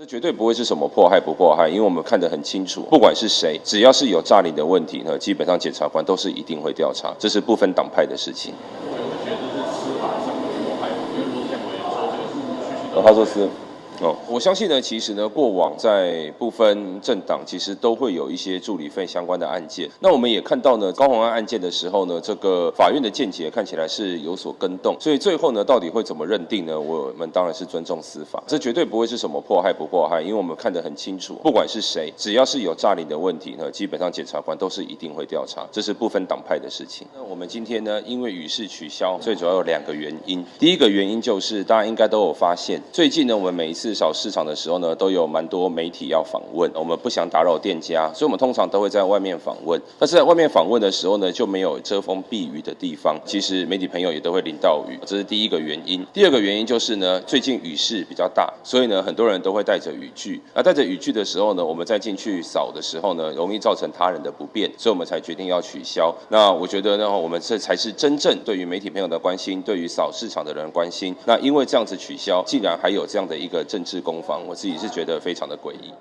这绝对不会是什么迫害不迫害，因为我们看得很清楚，不管是谁，只要是有诈领的问题呢，基本上检察官都是一定会调查，这是不分党派的事情。我觉得这是司法上的迫害，因为罗建伟说这个是虚虚的。他说是。我相信呢，其实呢，过往在不分政党，其实都会有一些助理费相关的案件。那我们也看到呢，高虹安案件的时候呢，这个法院的见解看起来是有所更动，所以最后呢，到底会怎么认定呢？我们当然是尊重司法，这绝对不会是什么迫害不迫害，因为我们看得很清楚，不管是谁，只要是有诈领的问题呢，基本上检察官都是一定会调查，这是不分党派的事情。那我们今天呢，因为与世取消，最主要有2个原因。第一个原因就是大家应该都有发现，最近呢，我们每一次扫市场的时候呢，都有蛮多媒体要访问，我们不想打扰店家，所以我们通常都会在外面访问。但是在外面访问的时候呢，就没有遮风避雨的地方，其实媒体朋友也都会淋到雨，这是第一个原因。第二个原因就是呢，最近雨势比较大，所以呢，很多人都会带着雨具。那带着雨具的时候呢，我们再进去扫的时候呢，容易造成他人的不便，所以我们才决定要取消。那我觉得呢，我们这才是真正对于媒体朋友的关心，对于扫市场的人关心。那因为这样子取消，竟然还有这样的一个政治攻防，我自己是觉得非常的诡异。